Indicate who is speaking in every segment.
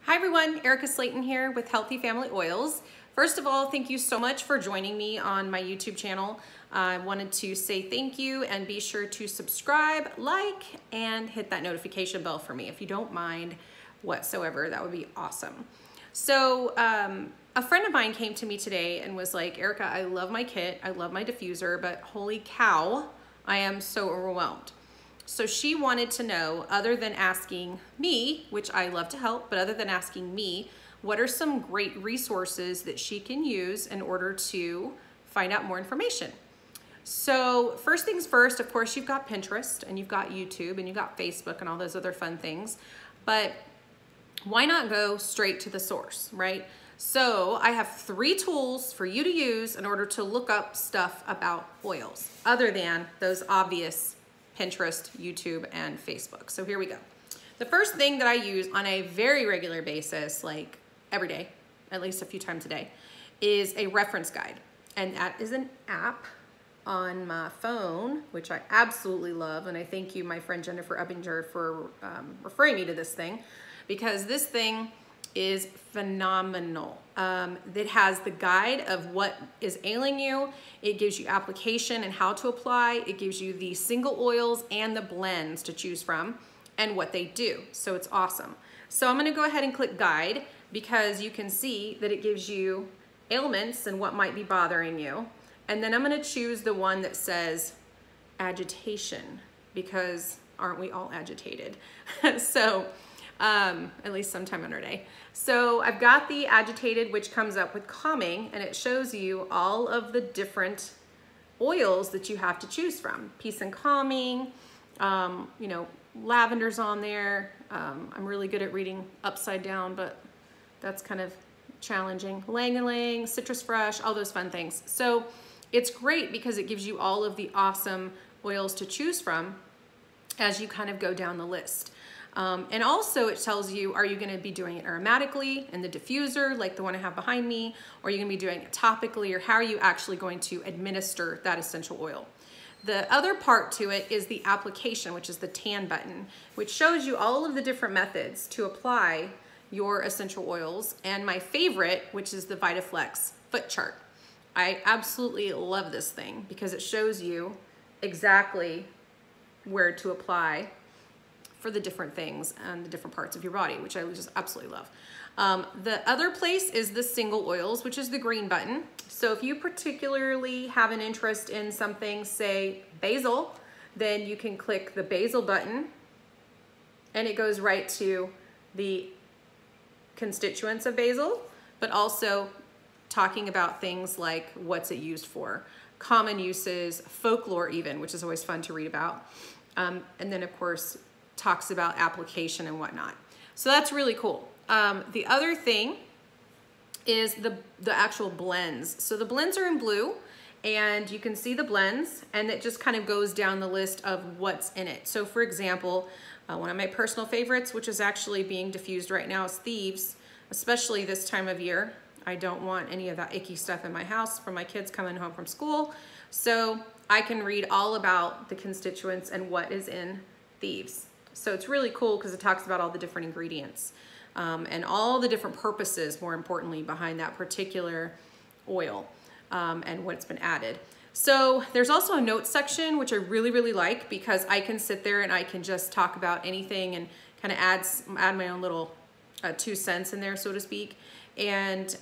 Speaker 1: Hi everyone, Erica Slayton here with Healthy Family Oils. First of all, thank you so much for joining me on my YouTube channel. I wanted to say thank you and be sure to subscribe, like, and hit that notification bell for me if you don't mind whatsoever. That would be awesome. So a friend of mine came to me today and was like, Erica, I love my kit, I love my diffuser, but holy cow, I am so overwhelmed. So she wanted to know, other than asking me, which I love to help, but other than asking me, what are some great resources that she can use in order to find out more information? So first things first, of course, you've got Pinterest and you've got YouTube and you've got Facebook and all those other fun things, but why not go straight to the source, right? So I have 3 tools for you to use in order to look up stuff about oils, other than those obvious Pinterest, YouTube, and Facebook. So here we go. The first thing that I use on a very regular basis, like every day, at least a few times a day, is a reference guide. And that is an app on my phone, which I absolutely love. And I thank you, my friend Jennifer Uppinger, for referring me to this thing, because this thing is phenomenal. It has the guide of what is ailing you. It gives you application and how to apply. It gives you the single oils and the blends to choose from and what they do. So it's awesome. So I'm gonna go ahead and click guide because you can see that it gives you ailments and what might be bothering you. And then I'm gonna choose the one that says agitation, because aren't we all agitated? So at least sometime in our day. So I've got the agitated, which comes up with calming, and it shows you all of the different oils that you have to choose from. Peace and calming, you know, lavender's on there. I'm really good at reading upside down, but that's kind of challenging. Lang-a-lang, citrus fresh, all those fun things. So it's great because it gives you all of the awesome oils to choose from as you kind of go down the list. And also it tells you, are you gonna be doing it aromatically in the diffuser, like the one I have behind me, or are you gonna be doing it topically, or how are you actually going to administer that essential oil? The other part to it is the application, which is the tan button, which shows you all of the different methods to apply your essential oils. And my favorite, which is the VitaFlex foot chart. I absolutely love this thing because it shows you exactly where to apply for the different things and the different parts of your body, which I just absolutely love. The other place is the single oils, which is the green button. So if you particularly have an interest in something, say basil, then you can click the basil button and it goes right to the constituents of basil, but also talking about things like what's it used for, common uses, folklore even, which is always fun to read about. And then of course, talks about application and whatnot. So that's really cool. The other thing is the actual blends. So the blends are in blue and you can see the blends and it just kind of goes down the list of what's in it. So for example, one of my personal favorites, which is actually being diffused right now, is Thieves, especially this time of year. I don't want any of that icky stuff in my house from my kids coming home from school. So I can read all about the constituents and what is in Thieves. So it's really cool because it talks about all the different ingredients and all the different purposes, more importantly, behind that particular oil and what's been added. So there's also a notes section, which I really, really like because I can sit there and I can just talk about anything and kind of add my own little 2 cents in there, so to speak. And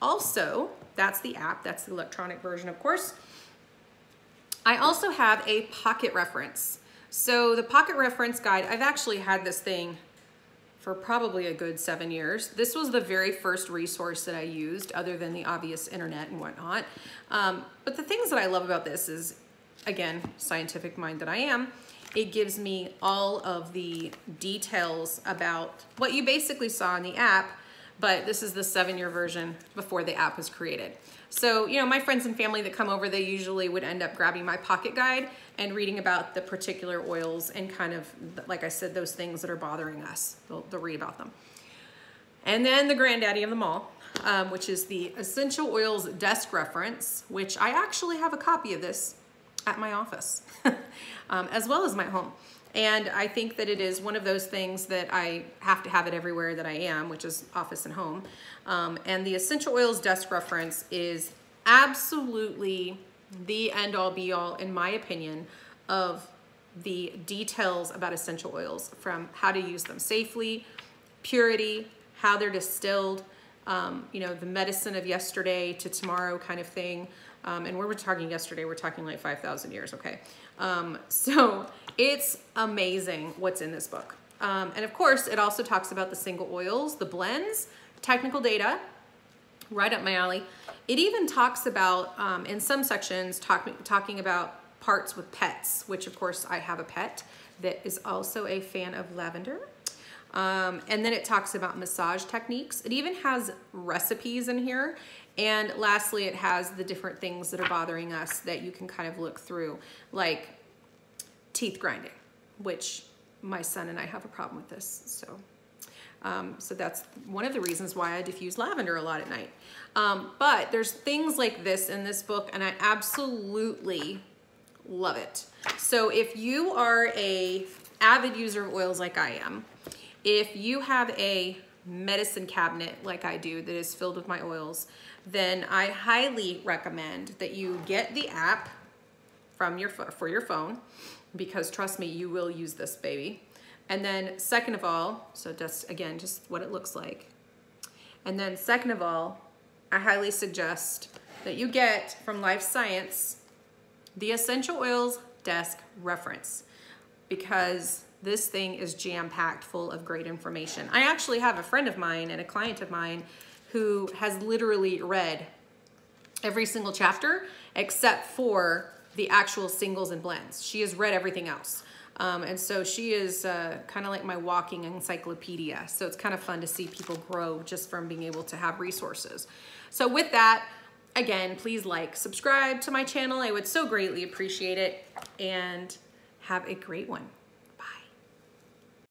Speaker 1: also, that's the app, that's the electronic version, of course. I also have a pocket reference. So the pocket reference guide, I've actually had this thing for probably a good 7 years. This was the very first resource that I used, other than the obvious internet and whatnot. But the things that I love about this is, again, scientific mind that I am, it gives me all of the details about what you basically saw in the app, but this is the 7-year version before the app was created. So, you know, my friends and family that come over, they usually would end up grabbing my pocket guide and reading about the particular oils and kind of, like I said, those things that are bothering us. They'll read about them. And then the granddaddy of them all, which is the Essential Oils Desk Reference, which I actually have a copy of this at my office, as well as my home. And I think that it is one of those things that I have to have it everywhere that I am, which is office and home. And the essential oils desk reference is absolutely the end all be all, in my opinion, of the details about essential oils, from how to use them safely, purity, how they're distilled, you know, the medicine of yesterday to tomorrow kind of thing. And when we're talking yesterday, we're talking like 5,000 years, okay? So it's amazing what's in this book. And of course, it also talks about the single oils, the blends, technical data, right up my alley. It even talks about, in some sections, talking about parts with pets, which of course I have a pet that is also a fan of lavender. And then it talks about massage techniques. It even has recipes in here. And lastly, it has the different things that are bothering us that you can kind of look through, like teeth grinding, which my son and I have a problem with this. So that's one of the reasons why I diffuse lavender a lot at night. But there's things like this in this book, and I absolutely love it. So if you are a avid user of oils like I am, if you have a medicine cabinet like I do that is filled with my oils, then I highly recommend that you get the app from for your phone, because trust me, you will use this baby. And then second of all, so just again, just what it looks like. And then second of all, I highly suggest that you get from Life Science the Essential Oils Desk Reference, because this thing is jam-packed full of great information. I actually have a friend of mine and a client of mine who has literally read every single chapter except for the actual singles and blends. She has read everything else. And so she is kind of like my walking encyclopedia. So it's kind of fun to see people grow just from being able to have resources. So with that, again, please like, subscribe to my channel. I would so greatly appreciate it, and have a great one.